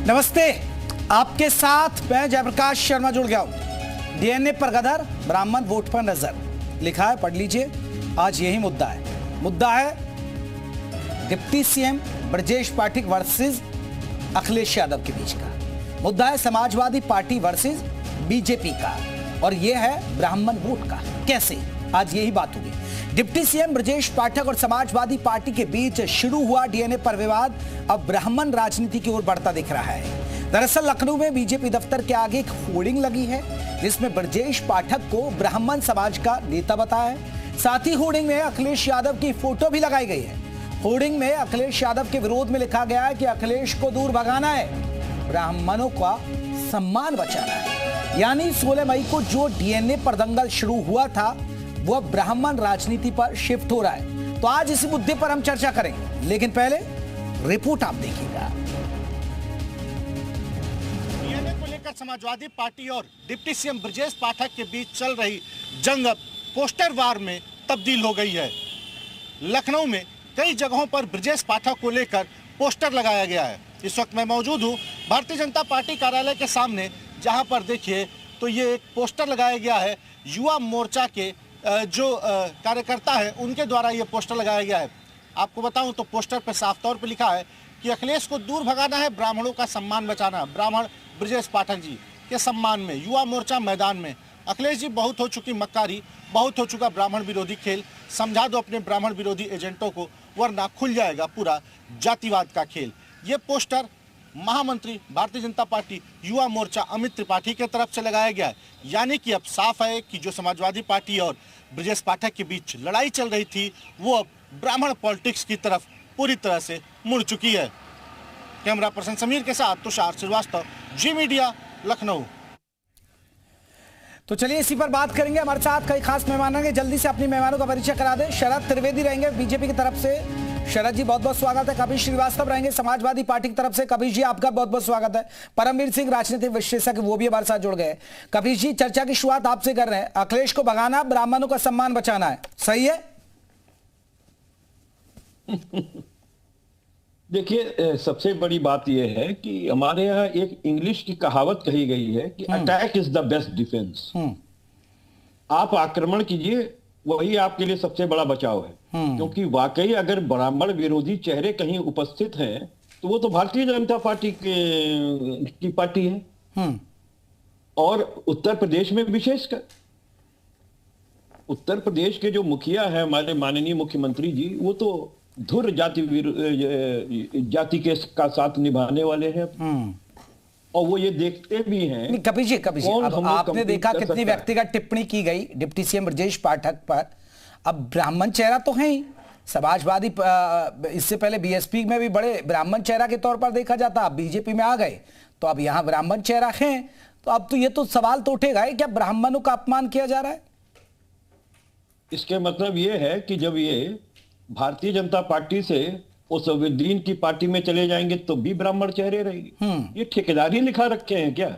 नमस्ते, आपके साथ मैं जयप्रकाश शर्मा जुड़ गया हूं। डीएनए पर गदर, ब्राह्मण वोट पर नजर लिखा है, पढ़ लीजिए। आज यही मुद्दा है deputy CM Brajesh Pathak versus Akhilesh Yadav के बीच का मुद्दा है, समाजवादी पार्टी वर्सेस बीजेपी का, और यह है ब्राह्मण वोट का। कैसे? आज यही बात होगी। डिप्टी सीएम ब्रजेश पाठक और समाजवादी पार्टी के बीच शुरू हुआ डीएनए पर विवाद अब ब्राह्मण राजनीति की ओर बढ़ता दिख रहा है। दरअसल लखनऊ में बीजेपी दफ्तर के आगे एक होर्डिंग लगी है जिसमें ब्रजेश पाठक को ब्राह्मण समाज का नेता बताया है। साथ ही होर्डिंग में अखिलेश यादव की फोटो भी लगाई गई है। होर्डिंग में अखिलेश यादव के विरोध में लिखा गया है कि अखिलेश को दूर भगाना है, ब्राह्मणों का सम्मान बचाना है। यानी 16 मई को जो डीएनए पर दंगल शुरू हुआ था वो ब्राह्मण राजनीति पर शिफ्ट हो रहा है। तो आज इसी मुद्दे पर हम चर्चा करेंगे, लेकिन पहले रिपोर्ट आप देखिएगा। डीएनए को लेकर समाजवादी पार्टी और डिप्टी सीएम ब्रजेश पाठक के बीच चल रही जंग अब पोस्टर वार में तब्दील हो गई है। लखनऊ में कई जगहों पर ब्रजेश पाठक को लेकर पोस्टर लगाया गया है। इस वक्त मैं मौजूद हूं भारतीय जनता पार्टी कार्यालय के सामने, जहां पर देखिए तो ये एक पोस्टर लगाया गया है। युवा मोर्चा के जो कार्यकर्ता है उनके द्वारा ये पोस्टर लगाया गया है। आपको बताऊं तो पोस्टर पर साफ तौर पर लिखा है कि अखिलेश को दूर भगाना है, ब्राह्मणों का सम्मान बचाना है। ब्राह्मण ब्रजेश पाठक जी के सम्मान में युवा मोर्चा मैदान में। अखिलेश जी, बहुत हो चुकी मक्कारी, बहुत हो चुका ब्राह्मण विरोधी खेल, समझा दो अपने ब्राह्मण विरोधी एजेंटों को, वरना खुल जाएगा पूरा जातिवाद का खेल। ये पोस्टर महामंत्री भारतीय जनता पार्टी युवा मोर्चा अमित त्रिपाठी के तरफ से लगाया गया है। यानी कि अब साफ है कि जो समाजवादी पार्टी और ब्रजेश पाठक के बीच लड़ाई चल रही थी वो अब ब्राह्मण पॉलिटिक्स की तरफ पूरी तरह से मुड़ चुकी है। कैमरा पर्सन समीर के साथ तुषार श्रीवास्तव, जी मीडिया, लखनऊ। तो चलिए इसी पर बात करेंगे। हमारे साथ कई खास मेहमान आएंगे, जल्दी से अपनी मेहमानों का परिचय करा दें। शरद त्रिवेदी रहेंगे बीजेपी की तरफ से, शरद जी बहुत बहुत स्वागत है। कपिल श्रीवास्तव रहेंगे समाजवादी पार्टी की तरफ से, कपिल जी आपका बहुत बहुत स्वागत है। परमवीर सिंह राजनीतिक विश्लेषक, वो भी हमारे साथ जुड़ गए। कपिल जी, चर्चा की शुरुआत आपसे कर रहे हैं। अखिलेश को भगाना, ब्राह्मणों का सम्मान बचाना है, सही है? देखिए, सबसे बड़ी बात यह है कि हमारे यहाँ एक इंग्लिश की कहावत कही गई है कि attack is the best defence. आप आक्रमण कीजिए, वही आपके लिए सबसे बड़ा बचाव है। क्योंकि वाकई अगर ब्राह्मण विरोधी चेहरे कहीं उपस्थित हैं तो वो तो भारतीय जनता पार्टी की पार्टी है। और उत्तर प्रदेश में विशेषकर उत्तर प्रदेश के जो मुखिया है हमारे माननीय मुख्यमंत्री जी, वो तो धुर जाति के का साथ निभाने वाले हैं। और वो ये देखते भी हैं। कपिल जी, अब आपने देखा कितनी व्यक्तिगत टिप्पणी की गई डिप्टी सीएम ब्रजेश पाठक पर। अब ब्राह्मण चेहरा तो है ही, समाजवादी इससे पहले बीएसपी में भी बड़े ब्राह्मण चेहरा के तौर पर देखा जाता, अब बीजेपी में आ गए तो अब यहाँ ब्राह्मण चेहरा है। तो अब तो ये तो सवाल तो उठेगा कि क्या ब्राह्मणों का अपमान किया जा रहा है? इसके मतलब ये है कि जब ये भारतीय जनता पार्टी से उस्सुद्दीन की पार्टी में चले जाएंगे तो भी ब्राह्मण चेहरे रहेंगे। ये ठेकेदारी लिखा रखे हैं क्या?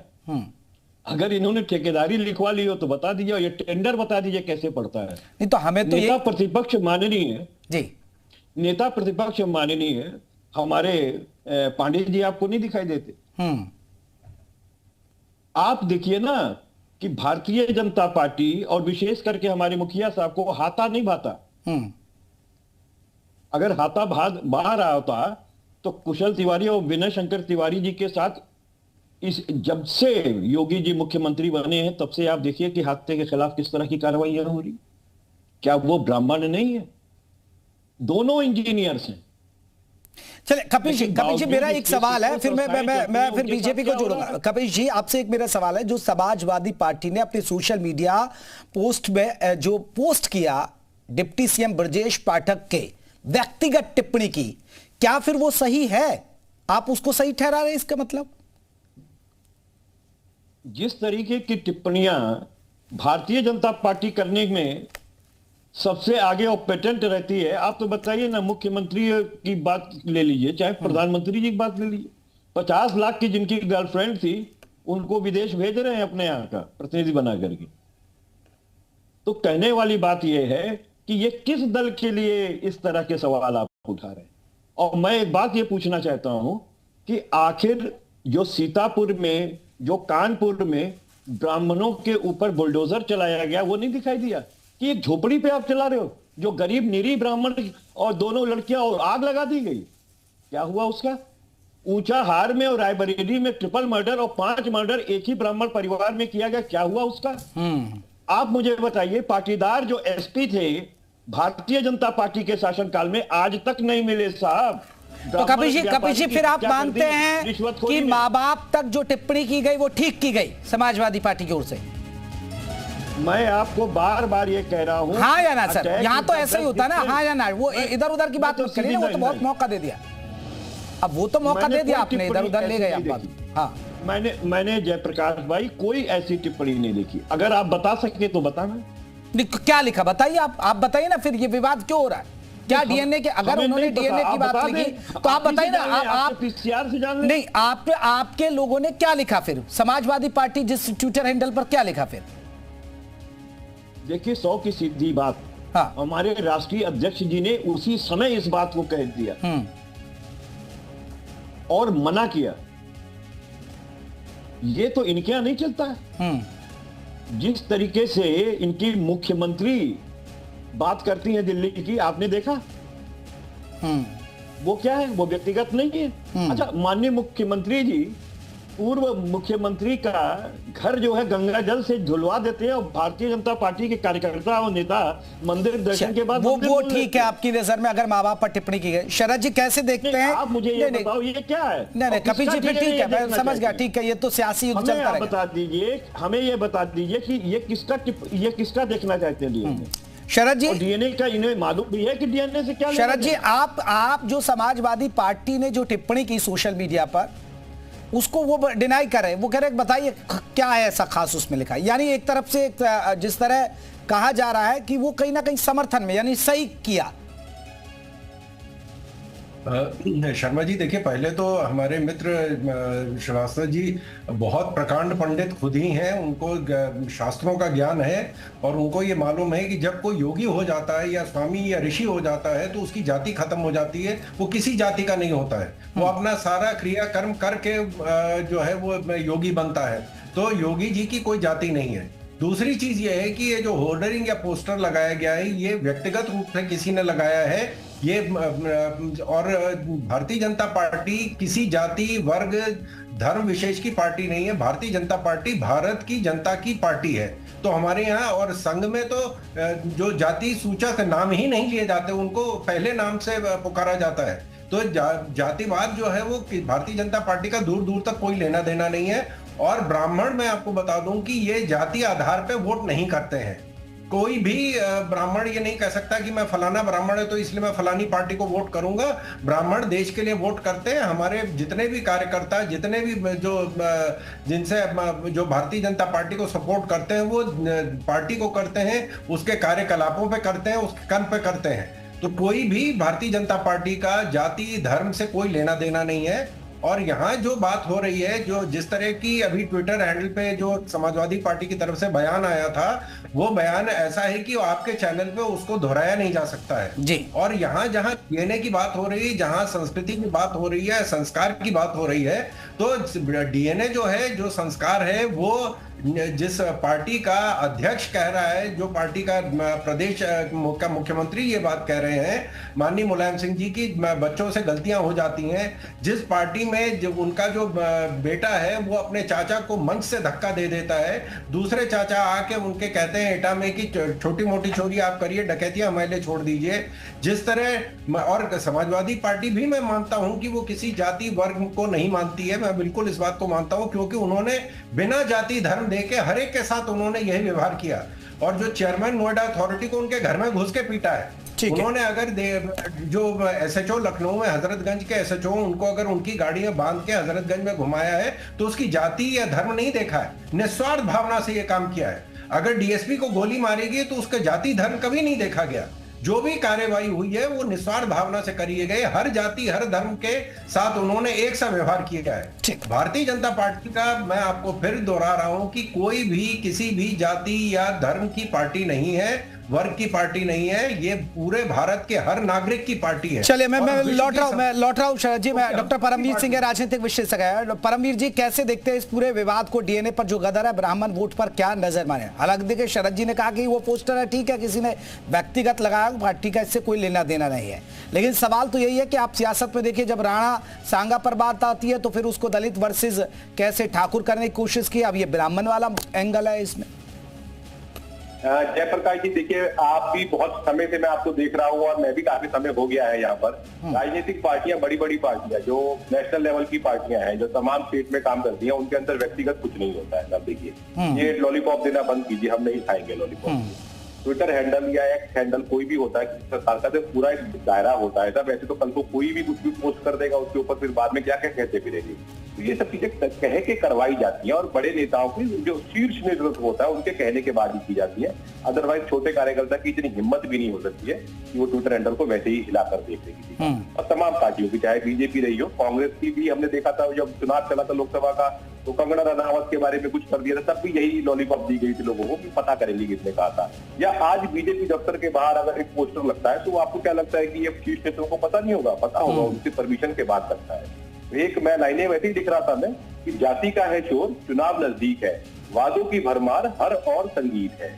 अगर इन्होंने ठेकेदारी लिखवा ली हो तो बता दीजिए, ये टेंडर बता दीजिए कैसे पड़ता है। नहीं तो हमें तो नेता प्रतिपक्ष माननीय जी, नेता प्रतिपक्ष माननीय हमारे पांडे जी आपको नहीं दिखाई देते? आप देखिए ना कि भारतीय जनता पार्टी और विशेष करके हमारे मुखिया साहब को हाथा नहीं भाता। अगर हाथा बाहर आया होता तो कुशल तिवारी और विनय शंकर तिवारी जी के साथ जब से योगी जी मुख्यमंत्री बने हैं तब से आप देखिए कि हाथे के खिलाफ किस तरह की कार्रवाइयां हो रही। क्या वो ब्राह्मण नहीं है? दोनों इंजीनियर्स हैं। चले कपिल जी, मेरा एक सवाल है, फिर मैं फिर बीजेपी को जोड़ूंगा। कपिल जी, आपसे एक मेरा सवाल है, जो समाजवादी पार्टी ने अपने सोशल मीडिया पोस्ट में जो पोस्ट किया डिप्टी सीएम ब्रजेश पाठक के व्यक्तिगत टिप्पणी की, क्या फिर वो सही है? आप उसको सही ठहरा रहे हैं? इसका मतलब जिस तरीके की टिप्पणियां भारतीय जनता पार्टी करने में सबसे आगे और पेटेंट रहती है, आप तो बताइए ना, मुख्यमंत्री की बात ले लीजिए, चाहे प्रधानमंत्री जी की बात ले लीजिए। 50 लाख की जिनकी गर्लफ्रेंड थी उनको विदेश भेज रहे हैं अपने यहाँ का प्रतिनिधि बना करके। तो कहने वाली बात यह है कि ये किस दल के लिए इस तरह के सवाल आप उठा रहे हैं। और मैं एक बात ये पूछना चाहता हूं कि आखिर जो सीतापुर में, जो कानपुर में ब्राह्मणों के ऊपर बुलडोजर चलाया गया, वो नहीं दिखाई दिया कि एक झोपड़ी पे आप चला रहे हो, जो गरीब निरीह ब्राह्मण और दोनों लड़कियां, और आग लगा दी गई। क्या हुआ उसका? ऊंचाहार में और रायबरेली में ट्रिपल मर्डर और 5 मर्डर एक ही ब्राह्मण परिवार में किया गया। क्या हुआ उसका? आप मुझे बताइए, पाटीदार जो एसपी थे भारतीय जनता पार्टी के शासनकाल में आज तक नहीं मिले साहब। तो कपिल जी फिर आप मानते हैं कि माँ बाप तक जो टिप्पणी की गई वो ठीक की गई समाजवादी पार्टी की ओर से? मैं आपको बार बार ये कह रहा हूँ, हाँ या ना सर? यहाँ तो ऐसा ही होता है ना, हाँ या ना? वो इधर उधर की बात मत करिए, वो तो बहुत मौका दे दिया। अब वो तो मौका दे दिया आपने, इधर उधर ले गए आप बात। हाँ, मैंने जयप्रकाश भाई कोई ऐसी टिप्पणी नहीं देखी। अगर आप बता सके तो बताना। क्या लिखा बताइए, आप बताइए ना। फिर ये विवाद क्यों हो रहा है? क्या डीएनए के, अगर उन्होंने डीएनए की बात लिखी तो आप बताइए ना। आप पीसीआर से जान नहीं, आपके लोगों ने क्या लिखा फिर? समाजवादी पार्टी जिस ट्विटर हैंडल पर क्या लिखा फिर? देखिए 100 की सीधी बात, हाँ, हमारे राष्ट्रीय अध्यक्ष जी ने उसी समय इस बात को कह दिया और मना किया। ये तो इनके यहां नहीं चलता है। जिस तरीके से इनकी मुख्यमंत्री बात करती है दिल्ली की, आपने देखा? वो क्या है, वो व्यक्तिगत नहीं है। अच्छा, माननीय मुख्यमंत्री जी पूर्व मुख्यमंत्री का घर जो है गंगा जल से धुलवा देते हैं और भारतीय जनता पार्टी के कार्यकर्ता और नेता मंदिर दर्शन के बाद वो ठीक है आपकी नजर में, अगर माँ बाप पर टिप्पणी की गई। शरद जी कैसे देखते हैं? आप मुझे ये बताओ, ये क्या है? नहीं कपिल जी फिर ठीक है, मैं समझ गया, ठीक है, ये तो सियासी युद्ध चलता रहेगा। बता दीजिए, हमें ये बता दीजिए कि ये किसका देखना चाहते हैं शरद जी? डीएनए का इन्हें मालूम भी है कि डीएनए से क्या? शरद जी, आप जो समाजवादी पार्टी ने जो टिप्पणी की सोशल मीडिया पर, उसको वो डिनाई कर रहे हैं। वो कह रहे हैं बताइए क्या है ऐसा खास उसमें लिखा है। यानी एक तरफ से जिस तरह कहा जा रहा है कि वो कहीं ना कहीं समर्थन में, यानी सही किया। शर्मा जी देखिए, पहले तो हमारे मित्र श्रीवास्तव जी बहुत प्रकांड पंडित खुद ही हैं, उनको शास्त्रों का ज्ञान है और उनको ये मालूम है कि जब कोई योगी हो जाता है या स्वामी या ऋषि हो जाता है तो उसकी जाति खत्म हो जाती है, वो किसी जाति का नहीं होता है। वो अपना सारा क्रिया कर्म करके जो है वो योगी बनता है। तो योगी जी की कोई जाति नहीं है। दूसरी चीज ये है कि ये जो होर्डिंग या पोस्टर लगाया गया है, ये व्यक्तिगत रूप से किसी ने लगाया है। ये और भारतीय जनता पार्टी किसी जाति, वर्ग, धर्म विशेष की पार्टी नहीं है। भारतीय जनता पार्टी भारत की जनता की पार्टी है। तो हमारे यहाँ और संघ में तो जो जाति सूचक नाम ही नहीं लिए जाते, उनको पहले नाम से पुकारा जाता है। तो जातिवाद जो है वो भारतीय जनता पार्टी का दूर दूर तक कोई लेना देना नहीं है। और ब्राह्मण, मैं आपको बता दूं कि ये जाति आधार पे वोट नहीं करते हैं। कोई भी ब्राह्मण ये नहीं कह सकता कि मैं फलाना ब्राह्मण है तो इसलिए मैं फलानी पार्टी को वोट करूंगा। ब्राह्मण देश के लिए वोट करते हैं। हमारे जितने भी कार्यकर्ता, जितने भी जिनसे जो भारतीय जनता पार्टी को सपोर्ट करते हैं, वो पार्टी को करते हैं, उसके कार्यकलापों पे करते हैं, उसके कर्म पे करते हैं। तो कोई भी भारतीय जनता पार्टी का जाति धर्म से कोई लेना देना नहीं है। और यहाँ जो बात हो रही है, जो जिस तरह की अभी ट्विटर हैंडल पे जो समाजवादी पार्टी की तरफ से बयान आया था, वो बयान ऐसा है कि आपके चैनल पे उसको दोहराया नहीं जा सकता है जी। और यहाँ जहाँ डीएनए की बात हो रही है, जहाँ संस्कृति की बात हो रही है, संस्कार की बात हो रही है, तो डीएनए जो है, जो संस्कार है, वो जिस पार्टी का अध्यक्ष कह रहा है, जो पार्टी का प्रदेश का मुख्यमंत्री ये बात कह रहे हैं माननीय मुलायम सिंह जी की, बच्चों से गलतियां हो जाती हैं। जिस पार्टी में जो उनका जो बेटा है वो अपने चाचा को मंच से धक्का दे देता है, दूसरे चाचा आके उनके कहते हैं एटा में कि छोटी मोटी चोरी आप करिए, डकैतियां हमारे लिए छोड़ दीजिए। जिस तरह, और समाजवादी पार्टी भी मैं मानता हूं कि वो किसी जाति वर्ग को नहीं मानती है, मैं बिल्कुल इस बात को मानता हूं, क्योंकि उन्होंने बिना जाति धर्म देके हर एक के साथ उन्होंने यही व्यवहार किया। और जो चेयरमैन नोएडा अथॉरिटी को उनके घर में घुस के पीटा है, उन्होंने अगर जो एसएचओ लखनऊ में, हजरतगंज के एसएचओ, उनको अगर उनकी गाड़ी में बांध के हजरतगंज में घुमाया है तो उसकी जाति या धर्म नहीं देखा है, निस्वार्थ भावना से यह काम किया है। अगर डीएसपी को गोली मारेगी तो उसका जाति धर्म कभी नहीं देखा गया। जो भी कार्यवाही हुई है वो निस्वार्थ भावना से करी गई। हर जाति हर धर्म के साथ उन्होंने एक सा व्यवहार किया है। भारतीय जनता पार्टी का, मैं आपको फिर दोहरा रहा हूं कि कोई भी किसी भी जाति या धर्म की पार्टी नहीं है। वर्ग की पार्टी नहीं है, ये पूरे भारत के हर नागरिक की पार्टी है। चलिए मैं लौट रहा हूं शरद जी। मैं डॉक्टर परमवीर सिंह राजनीतिक विश्लेषक है। परमवीर जी कैसे देखते हैं इस पूरे विवाद को, डीएनए पर जो गदर है, ब्राह्मण वोट पर क्या नजर मारे? हालांकि देखिए शरद जी ने कहा कि वो पोस्टर है, ठीक है, किसी ने व्यक्तिगत लगाया, पार्टी का इससे कोई लेना देना नहीं है, लेकिन सवाल तो यही है कि आप सियासत में देखिए, जब राणा सांगा पर बात आती है तो फिर उसको दलित वर्सेस कैसे ठाकुर करने की कोशिश की, अब ये ब्राह्मण वाला एंगल है इसमें। जयप्रकाश जी देखिए, आप भी बहुत समय से मैं आपको देख रहा हूँ और मैं भी काफी समय हो गया है यहाँ पर। राजनीतिक पार्टियां, बड़ी बड़ी पार्टियां जो नेशनल लेवल की पार्टियां हैं, जो तमाम स्टेट में काम करती हैं, उनके अंदर व्यक्तिगत कुछ नहीं होता है। अब देखिए, ये लॉलीपॉप देना बंद कीजिए, हम नहीं खाएंगे लॉलीपॉप। ट्विटर हैंडल या एक्स हैंडल कोई भी होता है, सरकार का तो पूरा एक दायरा होता है। तब ऐसे तो कल को कोई भी कुछ भी पोस्ट कर देगा उसके ऊपर, फिर बाद में क्या क्या कहते फिरेंगे। तो ये सब चीजें कह के करवाई जाती हैं और बड़े नेताओं की जो शीर्ष नेतृत्व होता है उनके कहने के बाद ही की जाती है। अदरवाइज छोटे कार्यकर्ता की इतनी हिम्मत भी नहीं हो सकती है कि वो ट्विटर हैंडल को वैसे ही हिलाकर देख लेगी। और तमाम पार्टियों की, चाहे बीजेपी रही हो, कांग्रेस की भी हमने देखा था जब चुनाव चला था लोकसभा का, तो कंगना रनावत के बारे में कुछ कर दिया था, तब भी यही लॉलीपॉप दी गई थी लोगों को कि पता करेंगे किसने कहा था। या आज बीजेपी दफ्तर के बाहर अगर एक पोस्टर लगता है तो आपको क्या लगता है कि ये शीर्ष नेताओं को पता नहीं होगा? पता होगा, उनसे परमिशन के बाद लगता है। एक मैं लाइनें वैसे ही दिख रहा था मैं कि जाति का है शोर, चुनाव नजदीक है, वादों की भरमार हर और संगीत है।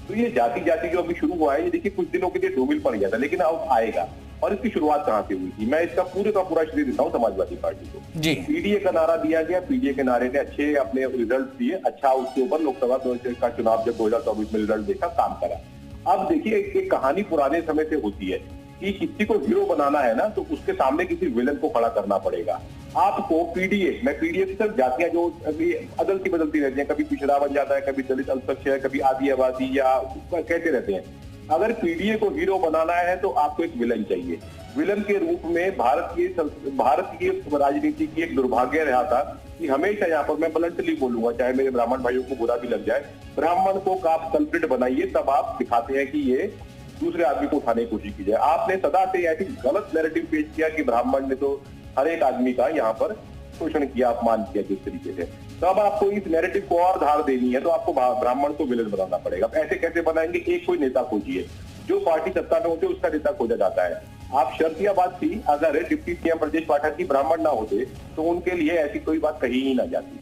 तो ये जाति जाति जो अभी शुरू हुआ है, ये देखिए कुछ दिनों के लिए धूमिल पड़ गया था, लेकिन अब आएगा। और इसकी शुरुआत कहां से हुई थी? मैं इसका पूरे का पूरा श्रेय देता हूं समाजवादी पार्टी को। पीडीए का नारा दिया गया, पीडीए के नारे ने अच्छे अपने रिजल्ट दिए, अच्छा उसके ऊपर लोकसभा का चुनाव जब 2024 में रिजल्ट देखा, काम करा। अब देखिए एक कहानी पुराने समय से होती है कि किसी को हीरो बनाना है ना, तो उसके सामने किसी विलन को खड़ा करना पड़ेगा। आपको पीडीए, मैं पीडीए की सिर्फ जातियां जो अभी अदलती बदलती रहती हैं, कभी पिछड़ा बन जाता है, कभी दलित अल्पसंख्यक है, कभी आदिवासी या कहते रहते हैं। अगर पीडीए को हीरो बनाना है तो आपको एक विलन चाहिए। विलन के रूप में भारत की राजनीति की एक दुर्भाग्य रहा था कि हमेशा, यहाँ पर मैं ब्लंटली बोलूंगा, चाहे मेरे ब्राह्मण भाइयों को बुरा भी लग जाए, ब्राह्मण को आप कल्प्रिट बनाइए, तब आप दिखाते हैं कि ये दूसरे आदमी को उठाने की कोशिश की जाए। आपने सदा से ऐसी गलत नैरेटिव पेश किया कि ब्राह्मण ने तो हर एक आदमी का यहाँ पर शोषण किया, अपमान किया जिस तरीके से। तो अब आपको इस नैरेटिव को और धार देनी है तो आपको ब्राह्मण को विलन बनाना पड़ेगा। ऐसे कैसे बनाएंगे? एक कोई नेता खोजिए, जो पार्टी सत्ता में होते उसका नेता खोजा जाता है। आप शर्तिया बात थी, अगर डिप्टी सीएम ब्रजेश पाठक जी ब्राह्मण ना होते तो उनके लिए ऐसी कोई बात कही ही ना जाती।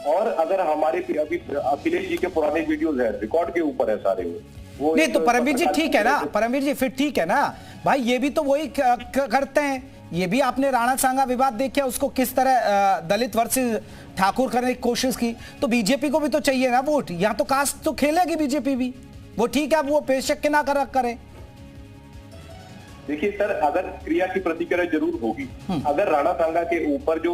और अगर हमारे अभी अखिलेश जी के पुराने वीडियोज है, रिकॉर्ड के ऊपर है सारे वो नहीं, तो परमवीर जी ठीक है ना, परमवीर जी फिर ठीक है ना भाई, ये भी तो वही करते हैं। ये भी आपने राणा सांगा विवाद देखा, उसको किस तरह दलित वर्सेस ठाकुर करने की कोशिश की। तो बीजेपी को भी तो चाहिए ना वोट, यहाँ तो कास्ट तो खेलेगी बीजेपी भी, वो ठीक है, वो पेशक के ना करें। देखिए सर, अगर क्रिया की प्रतिक्रिया जरूर होगी। अगर राणा सांगा के ऊपर जो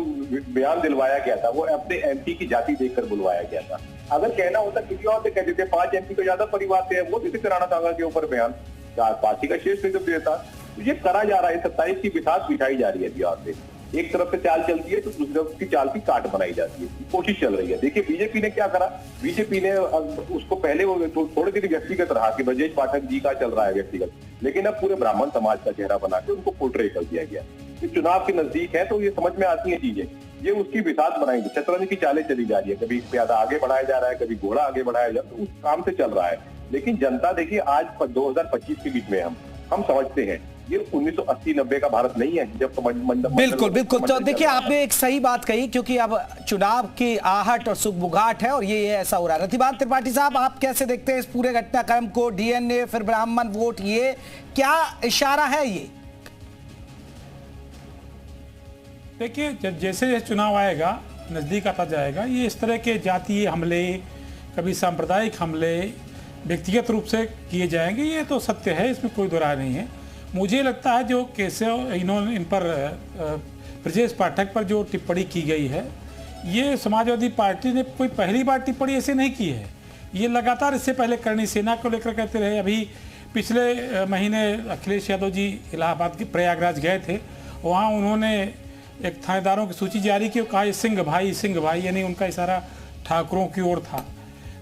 बयान दिलवाया गया था वो अपने एमपी की जाति देखकर बुलवाया गया था। अगर कहना होता किसी और से कहते थे, 5 एमपी को ज्यादा परिवार से है, वो देते राणा सांगा के ऊपर बयान, पार्टी का शीर्ष नेतृत्व देता। तो ये करा जा रहा है, 27 की बिसात बिछाई जा रही है बिहार से। एक तरफ से चाल चलती है तो दूसरी तरफ की चाल की काट बनाई जाती है, कोशिश चल रही है। देखिए बीजेपी ने क्या करा, बीजेपी ने उसको पहले वो थोड़े दिन व्यक्तिगत रहा कि ब्रजेश पाठक जी का चल रहा है व्यक्तिगत, लेकिन अब पूरे ब्राह्मण समाज का चेहरा बना के उनको पोर्ट्रे कर दिया गया। चुनाव के नजदीक है तो ये समझ में आती है चीजें, ये उसकी बिसात बनाएंगे, शतरंज की चालें चली जा रही है, कभी प्यादा आगे बढ़ाया जा रहा है, कभी घोड़ा आगे बढ़ाया जा रहा है, तो उस काम से चल रहा है। लेकिन जनता देखिए, आज 2025 के बीच में हम समझते हैं ये 1980-90 का भारत नहीं है जब बिल्कुल बिल्कुल। तो देखिए आपने एक सही बात कही, क्योंकि अब चुनाव की आहट और सुगबुगाहट है और ये ऐसा हो रहा है। रतिभान त्रिपाठी साहब, आप कैसे देखते हैं इस पूरे घटनाक्रम को? डीएनए फिर ब्राह्मण वोट, ये क्या इशारा है? ये देखिए जैसे चुनाव आएगा, नजदीक आता जाएगा, ये इस तरह के जातीय हमले, कभी सांप्रदायिक हमले व्यक्तिगत रूप से किए जाएंगे, ये तो सत्य है, इसमें कोई दो राय नहीं है। मुझे लगता है जो केशव इन पर ब्रजेश पाठक पर जो टिप्पणी की गई है, ये समाजवादी पार्टी ने कोई पहली बार टिप्पणी ऐसे नहीं की है, ये लगातार इससे पहले करणी सेना को लेकर कहते रहे। अभी पिछले महीने अखिलेश यादव जी इलाहाबाद के प्रयागराज गए थे, वहाँ उन्होंने एक थानेदारों की सूची जारी की, कहा सिंह भाई, यानी उनका इशारा ठाकुरों की ओर था।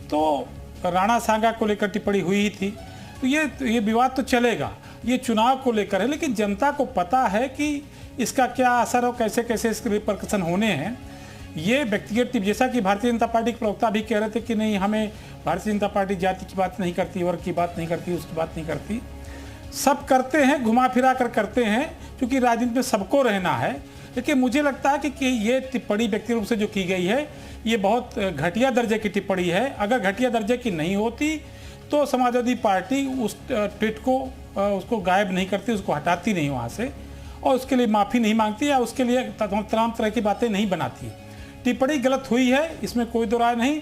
तो राणा सांगा को लेकर टिप्पणी हुई ही थी। तो ये विवाद तो चलेगा, ये चुनाव को लेकर है, लेकिन जनता को पता है कि इसका क्या असर और कैसे कैसे इसके रिपरकशन होने हैं। ये व्यक्तिगत टिप्पणी, जैसा कि भारतीय जनता पार्टी के प्रवक्ता भी कह रहे थे कि नहीं, हमें भारतीय जनता पार्टी जाति की बात नहीं करती, वर्ग की बात नहीं करती, उसकी बात नहीं करती। सब करते हैं, घुमा फिरा कर करते हैं, क्योंकि राजनीति में सबको रहना है। लेकिन मुझे लगता है कि ये टिप्पणी व्यक्तिगत रूप से जो की गई है, ये बहुत घटिया दर्जे की टिप्पणी है। अगर घटिया दर्जे की नहीं होती तो समाजवादी पार्टी उस ट्वीट को उसको गायब नहीं करती, उसको हटाती नहीं वहाँ से, और उसके लिए माफ़ी नहीं मांगती या उसके लिए तमाम तरह की बातें नहीं बनाती। टिप्पणी गलत हुई है, इसमें कोई दो राय नहीं।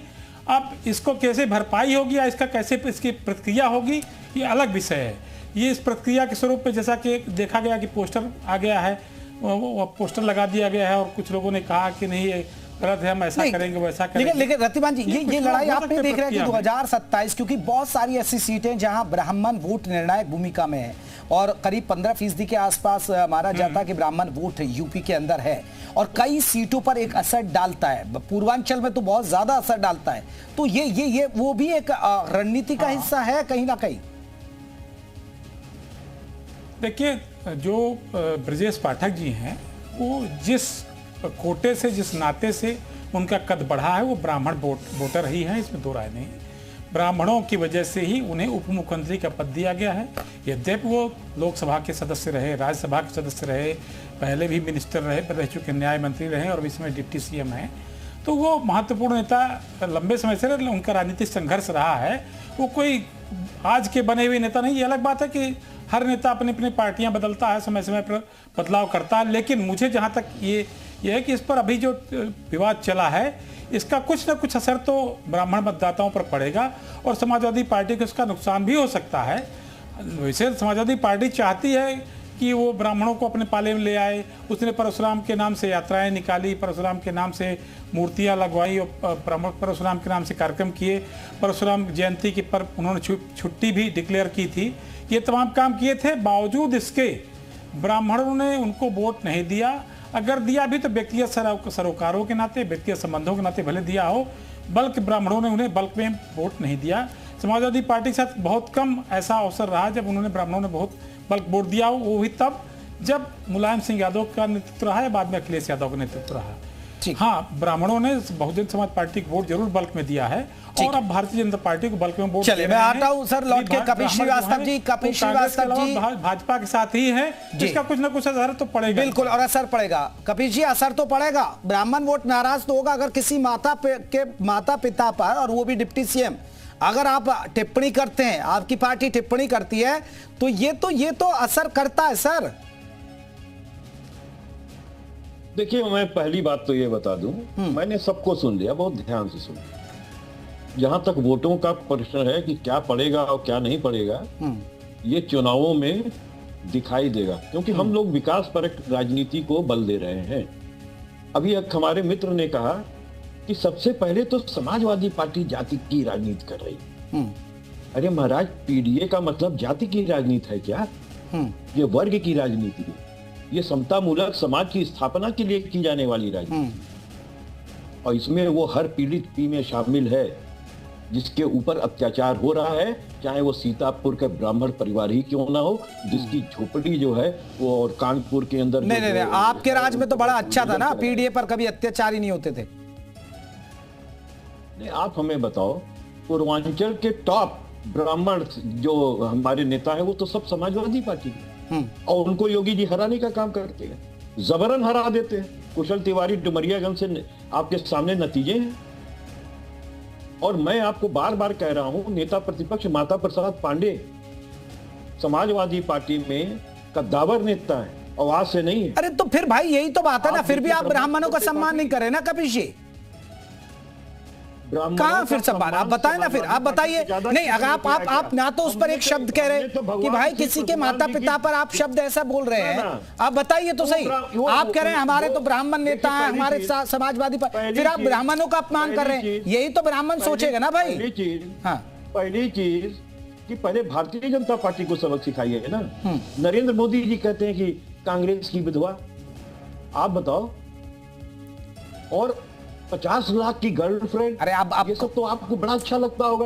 अब इसको कैसे भरपाई होगी या इसका कैसे इसकी प्रक्रिया होगी, ये अलग विषय है। ये इस प्रक्रिया के स्वरूप में जैसा कि देखा गया कि पोस्टर आ गया है, वो पोस्टर लगा दिया गया है, और कुछ लोगों ने कहा कि नहीं ये गलत है, हम ऐसा करेंगे वैसा करेंगे। लेकिन रतिमान जी, ये लड़ाई आप नहीं देख रहे हैं कि 2027, क्योंकि बहुत सारी ऐसी सीटें जहां ब्राह्मण वोट निर्णायक भूमिका में है, और करीब 15% के आसपास माना जाता है कि ब्राह्मण वोट यूपी के अंदर है, और कई सीटों पर एक असर डालता है, पूर्वांचल में तो बहुत ज्यादा असर डालता है। तो ये वो भी एक रणनीति का हिस्सा है कहीं ना कहीं। देखिए, जो ब्रजेश पाठक जी हैं, वो जिस कोटे से, जिस नाते से उनका कद बढ़ा है, वो ब्राह्मण वोटर ही है, इसमें दो राय नहीं है। ब्राह्मणों की वजह से ही उन्हें उप मुख्यमंत्री का पद दिया गया है। यद्यपि वो लोकसभा के सदस्य रहे, राज्यसभा के सदस्य रहे, पहले भी मिनिस्टर रह चुके, न्याय मंत्री रहे, और इसमें डिप्टी सीएम हैं, तो वो महत्वपूर्ण नेता लंबे समय से उनका राजनीतिक संघर्ष रहा है। वो कोई आज के बने हुए नेता नहीं। ये अलग बात है कि हर नेता अपनी अपनी पार्टियां बदलता है, समय समय पर बदलाव करता है, लेकिन मुझे जहां तक ये है कि इस पर अभी जो विवाद चला है, इसका कुछ ना कुछ असर तो ब्राह्मण मतदाताओं पर पड़ेगा, और समाजवादी पार्टी को इसका नुकसान भी हो सकता है। वैसे समाजवादी पार्टी चाहती है कि वो ब्राह्मणों को अपने पाले में ले आए। उसने परशुराम के नाम से यात्राएं निकाली, परशुराम के नाम से मूर्तियां लगवाई, और परशुराम के नाम से कार्यक्रम किए, परशुराम जयंती के पर उन्होंने छुट्टी भी डिक्लेयर की थी। ये तमाम काम किए थे, बावजूद इसके ब्राह्मणों ने उनको वोट नहीं दिया। अगर दिया भी तो व्यक्तिगत सरोकारों के नाते, व्यक्तिगत संबंधों के नाते भले दिया हो, बल्कि ब्राह्मणों ने उन्हें बल्क में वोट नहीं दिया। समाजवादी पार्टी के साथ बहुत कम ऐसा अवसर रहा जब उन्होंने ब्राह्मणों ने बहुत बल्क वोट दिया हो, वो भी तब जब मुलायम सिंह यादव का नेतृत्व रहा है, बाद में अखिलेश यादव का नेतृत्व रहा। हाँ, ब्राह्मणों ने बहुजन समाज पार्टी को वोट जरूर बल्क में दिया है, और अब भारतीय जनता पार्टी को बल्क में वोट। चलिए, मैं आता हूं सर लौट के कपिल श्रीवास्तव जी। कपिल श्रीवास्तव जी भाजपा के साथ ही है, जिसका कुछ ना कुछ असर तो पड़ेगा। बिल्कुल, और असर पड़ेगा। कपिल जी, असर तो पड़ेगा। ब्राह्मण वोट नाराज तो होगा अगर किसी माता पिता पर, और वो भी डिप्टी सीएम, अगर आप टिप्पणी करते हैं, आपकी पार्टी टिप्पणी करती है, तो ये तो असर करता है सर। देखिए, मैं पहली बात तो ये बता दूं, मैंने सबको सुन लिया, बहुत ध्यान से सुन लिया। जहां तक वोटों का प्रश्न है कि क्या पड़ेगा और क्या नहीं पड़ेगा, ये चुनावों में दिखाई देगा, क्योंकि हम लोग विकास परक राजनीति को बल दे रहे हैं। अभी एक हमारे मित्र ने कहा कि सबसे पहले तो समाजवादी पार्टी जाति की राजनीति कर रही। अरे महाराज, पीडीए का मतलब जाति की राजनीति है क्या? ये वर्ग की राजनीति है। ये समतामूलक समाज की स्थापना के लिए की जाने वाली राजनीति, और इसमें वो हर पीड़ित पी में शामिल है जिसके ऊपर अत्याचार हो रहा है, चाहे वो सीतापुर के ब्राह्मण परिवार ही क्यों ना हो, जिसकी झोपड़ी जो है वो, और कानपुर के अंदर नहीं, आपके राज में तो बड़ा अच्छा था ना, पीडीए पर कभी अत्याचार ही नहीं होते थे। नहीं, आप हमें बताओ, पूर्वांचल के टॉप ब्राह्मण जो हमारे नेता है, वो तो सब समाजवादी पार्टी के, और उनको योगी जी हराने का काम करते हैं, जबरन हरा देते हैं। कुशल तिवारी डुमरियागंज से आपके सामने नतीजे हैं। और मैं आपको बार बार कह रहा हूं, नेता प्रतिपक्ष माता प्रसाद पांडे समाजवादी पार्टी में कद्दावर नेता है, आवाज से नहीं है। अरे तो फिर भाई यही तो बात है ना, फिर भी आप ब्राह्मणों का सम्मान नहीं करें ना कपिल जी। कहां फिर सम्मान? आप बताएं ना, फिर आप बताइए। नहीं, अगर आप ना तो उस पर एक शब्द कह रहे कि भाई किसी के माता पिता पर आप शब्द ऐसा बोल रहे हैं, आप बताइए तो सही। आप कह रहे हैं हमारे तो ब्राह्मण नेता हैं, हमारे समाजवादी पर, फिर आप ब्राह्मणों का अपमान कर रहे हैं। यही तो ब्राह्मण सोचेगा ना भाई। पहली चीज कि पहले भारतीय जनता पार्टी को सबक सिखाइए ना। नरेंद्र मोदी जी कहते हैं कि कांग्रेस की विधवा, आप बताओ, और 50 लाख की गर्लफ्रेंड। अरे आप ये सब तो आपको बड़ा अच्छा लगता होगा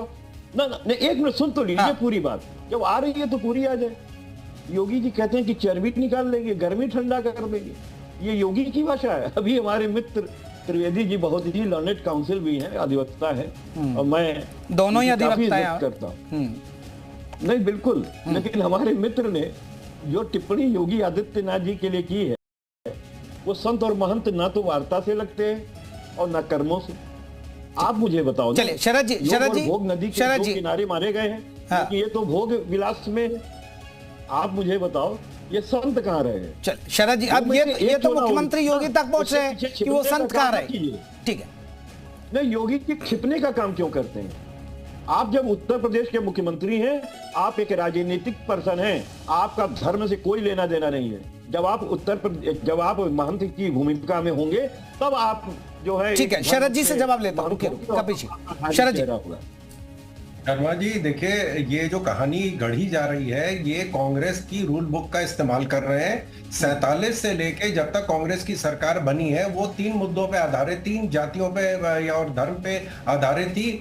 ना। एक मिनट सुन तो लीजिए पूरी बात, जब आ रही है तो पूरी आ जाए। योगी जी कहते हैं कि चर्बी निकाल लेंगे, गर्मी ठंडा कर देंगे। ये योगी की भाषा है। अभी हमारे मित्र त्रिवेदी जी बहुत ही लर्नेड काउंसिल भी हैं, अधिवक्ता है, और मैं दोनों ही काफी अधिवक्ता हैं इज्जत करता हूं। नहीं बिल्कुल, लेकिन हमारे मित्र ने जो टिप्पणी योगी आदित्यनाथ जी के लिए की है, वो संत और महंत ना तो वार्ता से लगते हैं और ना कर्मों से। आप मुझे बताओ, चलिए शरद जी भोग नदी के दो किनारे मारे गए हैं, हाँ। ये तो भोग विलास में है। आप मुझे बताओ ये संत कहाँ रहे हैं? चल शरद जी, अब ये तो मुख्यमंत्री योगी तक पहुंच रहे हैं कि वो संत कहाँ रहे। ठीक है, नहीं, योगी के छिपने का काम क्यों करते हैं? आप जब उत्तर प्रदेश के मुख्यमंत्री हैं, आप एक राजनीतिक पर्सन हैं, आपका धर्म से कोई लेना देना नहीं है। जब आप महंत की भूमिका में होंगे तब आप जो है। ठीक है, शरद जी से जवाब लेता हूं। कपिल जी, शरद जी। शर्मा जी देखिए, ये जो कहानी गढ़ी जा रही है, ये कांग्रेस की रूल बुक का इस्तेमाल कर रहे हैं। 47 से लेके जब तक कांग्रेस की सरकार बनी है, वो 3 मुद्दों पे आधारित, 3 जातियों पे और धर्म पे आधारित थी।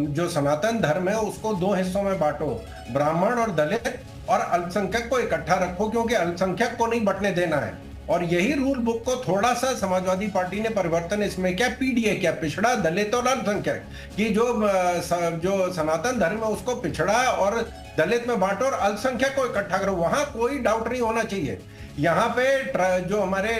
जो सनातन धर्म है उसको 2 हिस्सों में बांटो, ब्राह्मण और दलित, और अल्पसंख्यक को इकट्ठा रखो, क्योंकि अल्पसंख्यक को नहीं बंटने देना है। और यही रूल बुक को थोड़ा सा समाजवादी पार्टी ने परिवर्तन इसमें क्या, पीडीए क्या, पिछड़ा, दलित और अल्पसंख्यक की जो सनातन धर्म है उसको पिछड़ा और दलित में बांटो और अल्पसंख्यक को इकट्ठा करो। वहां कोई डाउट नहीं होना चाहिए। यहाँ पे जो हमारे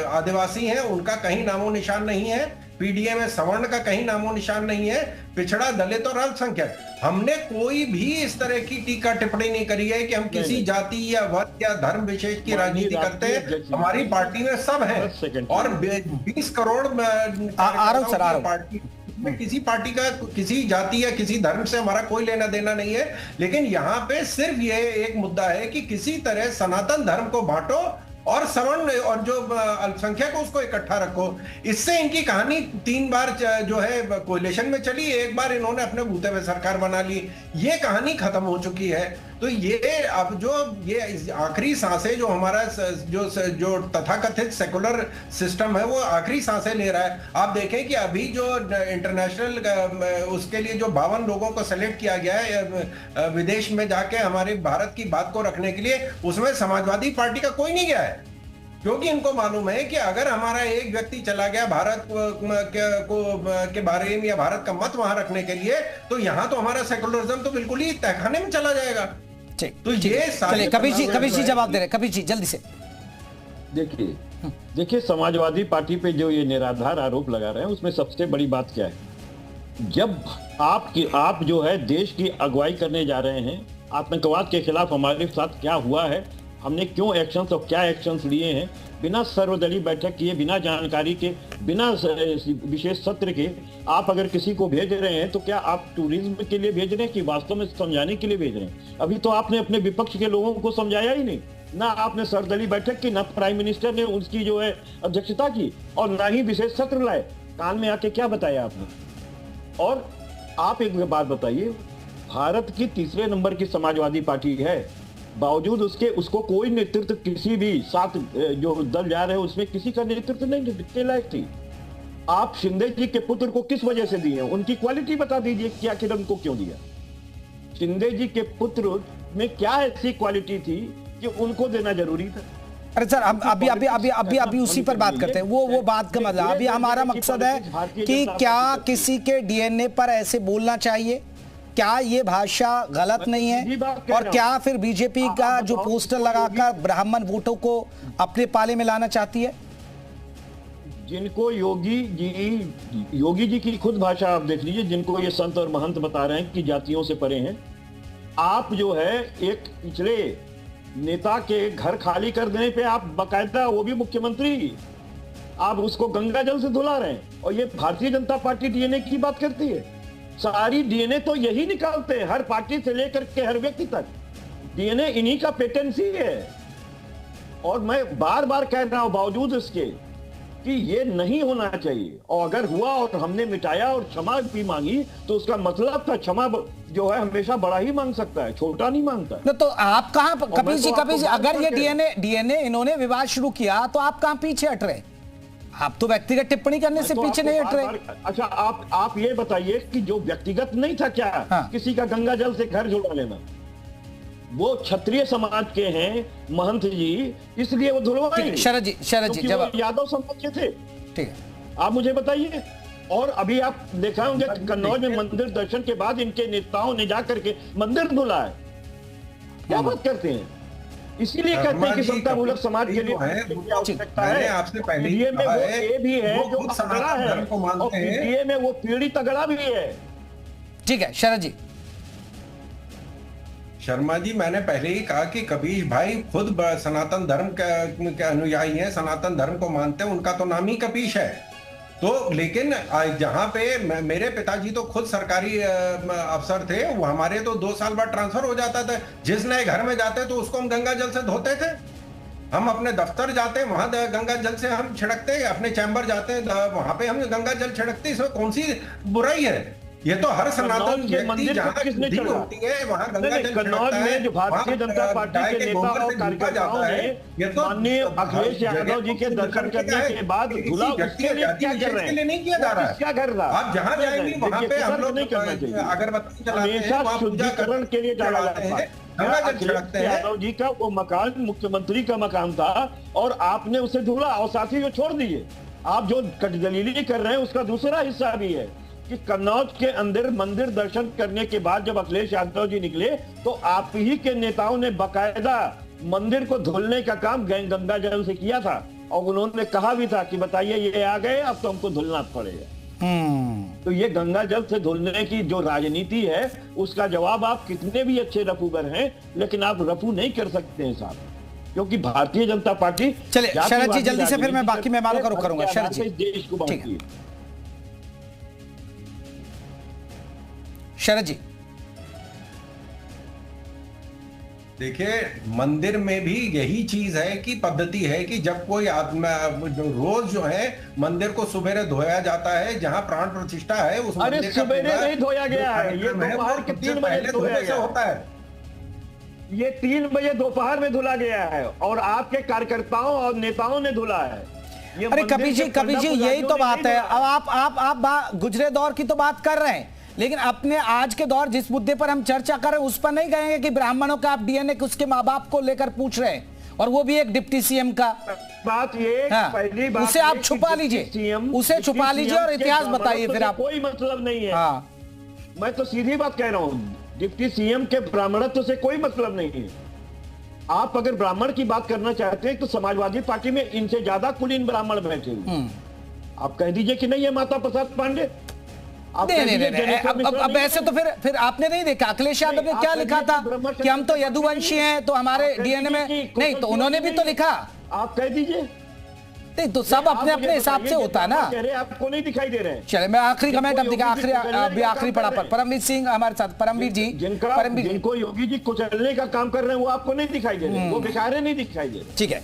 आदिवासी हैं उनका कहीं नामो निशान नहीं है, पीडीए में सवर्ण का कहीं नामो निशान नहीं है, पिछड़ा, दलित और अल्पसंख्यक। हमने कोई भी इस तरह की टीका टिप्पणी नहीं करी है कि हम किसी जाति या वर्ग या धर्म विशेष की राजनीति करते हैं। हमारी पार्टी में सब है और 20 करोड़ पार्टी में किसी पार्टी का, किसी जाति या किसी धर्म से हमारा कोई लेना देना नहीं है। लेकिन यहाँ पे सिर्फ ये एक मुद्दा है कि किसी तरह सनातन धर्म को बांटो और सवर्ण और जो अल्पसंख्यक है उसको इकट्ठा रखो। इससे इनकी कहानी 3 बार जो है कोalition में चली, एक बार इन्होंने अपने बूते में सरकार बना ली, ये कहानी खत्म हो चुकी है। तो ये अब जो ये आखिरी सांसें जो हमारा जो तथाकथित सेकुलर सिस्टम है वो आखिरी सांसें ले रहा है। आप देखें कि अभी जो इंटरनेशनल उसके लिए जो 52 लोगों को सेलेक्ट किया गया है विदेश में जाके हमारे भारत की बात को रखने के लिए, उसमें समाजवादी पार्टी का कोई नहीं गया है, क्योंकि इनको मालूम है कि अगर हमारा एक व्यक्ति चला गया भारत के बारे में या भारत का मत वहां रखने के लिए, तो यहाँ तो हमारा सेकुलरिज्म तो बिल्कुल ही तहखाने में चला जाएगा। तो ये चलिए कपिल जी जवाब दे रहे, कपिल जी जल्दी से। देखिए समाजवादी पार्टी पे जो ये निराधार आरोप लगा रहे हैं, उसमें सबसे बड़ी बात क्या है? जब आप जो है देश की अगुवाई करने जा रहे हैं, आतंकवाद के खिलाफ हमारे साथ क्या हुआ है, हमने क्यों एक्शंस और क्या एक्शंस लिए हैं, बिना सर्वदलीय बैठक किए, बिना जानकारी के, बिना विशेष सत्र के आप अगर किसी को भेज रहे हैं तो क्या आप टूरिज्म के लिए भेज रहे हैं कि वास्तव में समझाने के लिए भेज रहे हैं? अभी तो आपने अपने विपक्ष के लोगों को समझाया ही नहीं, ना आपने सर्वदलीय बैठक की, ना प्राइम मिनिस्टर ने उसकी जो है अध्यक्षता की, और ना ही विशेष सत्र लाए। कान में आके क्या बताया आपने? और आप एक बात बताइए, भारत की 3रे नंबर की समाजवादी पार्टी है, बावजूद उसको कोई नेतृत्व, किसी भी 7 जो दल जा रहे हैं उसमें किसी का नेतृत्व नहीं के लायक थी। आप शिंदे जी के पुत्र को किस वजह से दिए? उनकी क्वालिटी बता दीजिए कि आखिर उनको क्यों दिया? शिंदे जी के पुत्र में क्या ऐसी क्वालिटी थी कि उनको देना जरूरी था? अरे सर, अभी उसी पर बात करते हैं। वो बात का मतलब, अभी हमारा मकसद है कि क्या किसी के डीएनए पर ऐसे बोलना चाहिए, क्या ये भाषा गलत नहीं है, और क्या फिर बीजेपी का जो पोस्टर लगाकर ब्राह्मण वोटों को अपने पाले में लाना चाहती है? जिनको योगी जी की खुद भाषा आप देख लीजिए, जिनको ये संत और महंत बता रहे हैं कि जातियों से परे हैं, आप जो है एक पिछले नेता के घर खाली कर देने पे आप बाकायदा, वो भी मुख्यमंत्री, आप उसको गंगा जल से धुला रहे हैं। और ये भारतीय जनता पार्टी डीएनए की बात करती है। सारी डीएनए तो यही निकालते हैं, हर पार्टी से लेकर के हर व्यक्ति तक डीएनए इन्हीं का पेटेंसी है। और मैं बार बार कह रहा हूं बावजूद इसके कि ये नहीं होना चाहिए, और अगर हुआ और हमने मिटाया और क्षमा भी मांगी तो उसका मतलब था क्षमा जो है हमेशा बड़ा ही मांग सकता है, छोटा नहीं मांगता। तो आप कहां, कपिल जी अगर ये डीएनए इन्होंने विवाद शुरू किया तो आप कहां पीछे हट रहे? आप तो व्यक्तिगत टिप्पणी करने से पीछे नहीं हट रहे। अच्छा, आप ये बताइए कि जो व्यक्तिगत नहीं था क्या? हाँ। किसी का गंगा जल से घर जुड़ा लेना, वो क्षत्रिय समाज के हैं महंत जी, इसलिए वो धुलवाएंगे। शरद जी जवाब। यादव समाज के थे। ठीक है, आप मुझे बताइए। और अभी आप देखा होंगे कन्नौज में मंदिर दर्शन के बाद इनके नेताओं ने जाकर के मंदिर धुला है। क्या बात करते हैं? इसीलिए कहते हैं कि समतामूलक समाज के लिए आवश्यकता है। आपसे पहले पीडीए में वो ए भी है जो खुद तगड़ा सनातन है, धर्म को और मानते हैं। पीडीए में वो पीढ़ी तगड़ा भी है। ठीक है शरद जी। शर्मा जी, मैंने पहले ही कहा कि कबीर भाई खुद सनातन धर्म के अनुयायी हैं, सनातन धर्म को मानते हैं, उनका तो नाम ही कपीश है। तो लेकिन जहां पे मेरे पिताजी तो खुद सरकारी अफसर थे, वो हमारे तो 2 साल बाद ट्रांसफर हो जाता था। जिस नए घर में जाते तो उसको हम गंगा जल से धोते थे। हम अपने दफ्तर जाते वहां गंगा जल से हम छिड़कते, अपने चैम्बर जाते वहां पे हम गंगा जल छिड़कते। इसमें कौन सी बुराई है? ये तो हर सनातन व्यक्ति जहां तक बुद्धि होती है वहां गंगा जल कन्नौज में जो भारतीय जनता पार्टी के नेता और कार्यकर्ताओं ने माननीय अखिलेश यादव जी के दर्शन करने के बाद धुला, उसके लिए क्या कर रहे हैं? नहीं किया जा रहा है। क्या कर रहा है? आप जहां जाएंगे वहां पे हम लोग नहीं करना चाहिए। अगरबत्ती जलाते हैं, हमेशा वहां पूजा शुद्धिकरण के लिए डाला जाता है। गंगा जल छिड़कते हैं। यादव जी का वो मकान मुख्यमंत्री का मकान था और आपने उसे धुला और साथ ही वो छोड़ दिए। आप जो कटदलीली कर रहे हैं उसका दूसरा हिस्सा भी है कि कन्नौज के अंदर मंदिर दर्शन करने के बाद जब अखिलेश यादव जी निकले तो आप ही के नेताओं ने बाकायदा मंदिर को धुलने का काम गंगा जल से किया था और उन्होंने कहा भी था कि बताइए ये आ गए, अब तो हमको धुलना पड़ेगा। तो ये गंगा जल से धुलने की जो राजनीति है उसका जवाब आप कितने भी अच्छे रफूगर हैं, लेकिन आप रफू नहीं कर सकते हैं साहब, क्योंकि भारतीय जनता पार्टी। चलिए शरद जी जल्दी से, फिर मैं बाकी मेहमानों का रुख करूंगा। शरद जी देश को बांटती है। शरद जी देखिए, मंदिर में भी यही चीज है कि पद्धति है कि जब कोई रोज जो है मंदिर को सुबेरे धोया जाता है, जहां प्राण प्रतिष्ठा है उस मंदिर का सुबेरे नहीं धोया गया है, ये दोपहर के 3 बजे धोया गया होता है। ये 3 बजे दोपहर में धुला गया है और आपके कार्यकर्ताओं और नेताओं ने धुला है। अरे कबीर जी यही तो बात है। अब आप गुजरे दौर की तो बात कर रहे हैं, लेकिन अपने आज के दौर जिस मुद्दे पर हम चर्चा कर रहे हैं उस पर नहीं कहेंगे कि ब्राह्मणों का आप डीएनए उसके माँ बाप को लेकर पूछ रहे हैं, और वो भी एक डिप्टी सीएम का। बात ये पहली बात उसे आप छुपा लीजिए, उसे छुपा लीजिए और इतिहास बताइए फिर आप। कोई मतलब नहीं है। मैं तो सीधी बात कह रहा हूँ, डिप्टी सीएम के ब्राह्मणत्व से कोई मतलब नहीं है। आप अगर ब्राह्मण की बात करना चाहते हैं तो समाजवादी पार्टी में इनसे ज्यादा कुलीन ब्राह्मण बैठे हुए। आप कह दीजिए कि नहीं है माता प्रसाद पांडे। अब ऐसे तो फिर आपने नहीं देखा अखिलेश यादव ने क्या लिखा था कि हम तो यदुवंशी हैं, तो हमारे डीएनए में नहीं, तो उन्होंने भी तो लिखा। आप कह दीजिए। नहीं तो सब अपने अपने हिसाब से होता है ना। आपको नहीं दिखाई दे रहे हैं। चले मैं आखिरी कमेंट अब दिखा, आखिरी पड़ा पर परमवीर सिंह हमारे साथ। परमवीर जी, जिनको योगी जी कुचलने का काम कर रहे हैं वो आपको नहीं दिखाई दे रहे, वो बेचारे नहीं दिखाई दे रहे। ठीक है,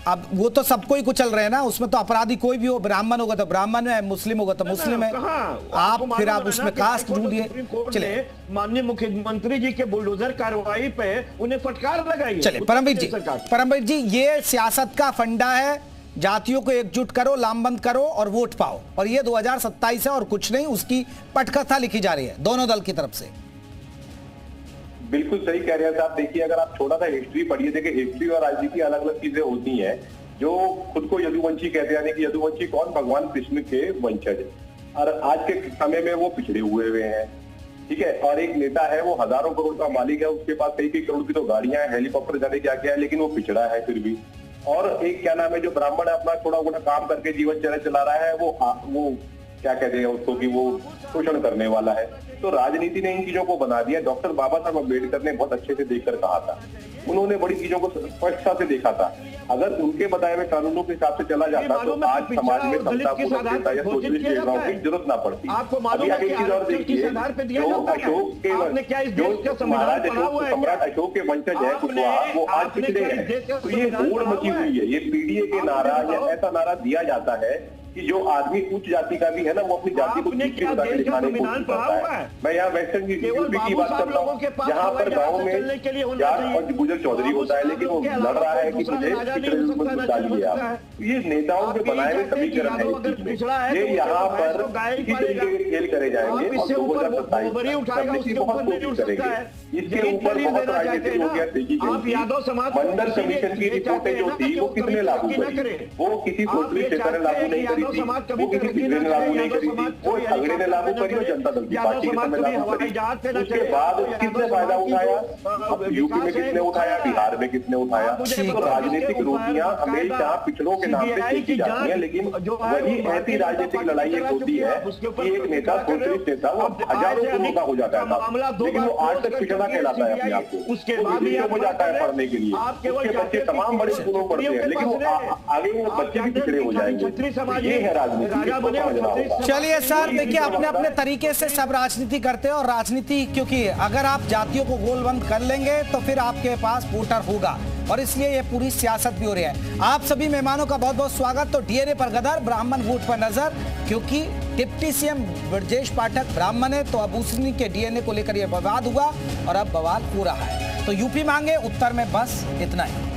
अब वो तो सबको ही कुचल रहे हैं ना, उसमें तो अपराधी कोई भी हो, ब्राह्मण होगा तो ब्राह्मण है, मुस्लिम होगा तो मुस्लिम है। आप फिर आप उसमें कास्ट ढूंढिए। चले माननीय मुख्यमंत्री जी के बुलडोजर कार्रवाई पे उन्हें फटकार लगाई। चले परमवीर जी ये सियासत का फंडा है, जातियों को एकजुट करो, लामबंद करो और वोट पाओ, और ये 2027 है और कुछ नहीं, उसकी पटकथा लिखी जा रही है दोनों दल की तरफ से। बिल्कुल सही कह रहे हैं साहब। देखिए, अगर आप थोड़ा सा हिस्ट्री पढ़िए, देखिए हिस्ट्री और राजनीति अलग अलग चीजें होती हैं। जो खुद को यदुवंशी कहते हैं, यानी कि यदुवंशी कौन? भगवान कृष्ण के वंशज, और आज के समय में वो पिछड़े हुए हैं। ठीक है, और एक नेता है वो हजारों करोड़ का मालिक है, उसके पास कई करोड़ की तो गाड़ियां हैं, हेलीकॉप्टर जाने क्या क्या है, लेकिन वो पिछड़ा है फिर भी। और एक क्या नाम है, जो ब्राह्मण है अपना थोड़ा मोटा काम करके जीवन चला रहा है, वो क्या कहते हैं उसको कि वो शोषण करने वाला है। तो राजनीति ने इन चीजों को बना दिया। डॉक्टर बाबा साहब अम्बेडकर ने बहुत अच्छे से देखकर कहा था, उन्होंने बड़ी चीजों को स्पष्टता से देखा था। अगर उनके बताए हुए कानूनों के हिसाब से चला जाता तो आज समाज में समतापूर्णता या सोशलिस्ट योजनाओं की जरूरत ना पड़ती। अभी आगे चीज और देखिए, जो अशोक के सम्राट अशोक के वंशज है कुशवाहा, वो आज पिछड़े हैं। तो ये होड़ मची हुई है, ये पीडीए के नारा या ऐसा नारा दिया जाता है कि जो आदमी उच्च जाति का भी है ना, वो अपनी जाति को नीचे बता के दिखाने की कोशिश करता है। मैं यहाँ वेस्टर्न यूपी की बात कर रहा हूँ, जहाँ पर गाँव में जाट और गुजर चौधरी होता है, लेकिन वो लड़ रहा है कि मुझे पिछड़े डालिए आप। ये नेताओं के बनाए हुए समीकरण है। ये यहाँ पर इसी तरीके के खेल करे जाएंगे और 2027 की बहुत कोशिश करेंगे। इसके ऊपर बहुत राजनीति हो गया। मंडल कमीशन की रिपोर्टें जो थी वो कितने लागू करी, वो किसी सोशलिस्ट नेता ने लागू नहीं करी। करी थी, वो किसी तीसरे ने लागू नहीं करी थी, वो अगले ने लागू करी और जनता दल की पार्टी के समय लागू करी। उसके बाद किसने फायदा उठाया? अब यूपी में किसने उठाया, बिहार में किसने उठाया? तो राजनीतिक रोटियां हमेशा पिछड़ों के नाम पे सेकी जाती है, लेकिन वही ऐसी राजनीतिक लड़ाई एक होती है कि एक नेता सोशलिस्ट नेता वो हजारों करोड़ का हो जाता है, लेकिन वो आज तक पिछड़ा कहलाता है अपने आप को। उसके बाद हो जाता है पढ़ने के लिए, उसके बच्चे तमाम बड़े स्कूलों में पढ़ते हैं, लेकिन वो आगे वो बच्चे भी पिछड़े हो जाएंगे। ये है राजनीति। चलिए सर, देखिए अपने अपने तरीके से सब राजनीति करते हैं, और राजनीति क्योंकि अगर आप जातियों को गोलबंद कर लेंगे तो फिर आपके पास वोटर होगा, और इसलिए ये पूरी सियासत भी हो रही है। आप सभी मेहमानों का बहुत बहुत स्वागत। तो डीएनए पर गदर, ब्राह्मण वोट पर नजर, क्योंकि डिप्टी सीएम ब्रजेश पाठक ब्राह्मण है, तो अब उसी के डीएनए को लेकर यह विवाद हुआ और अब बवाल हो रहा है। तो यूपी मांगे, उत्तर में बस इतना ही।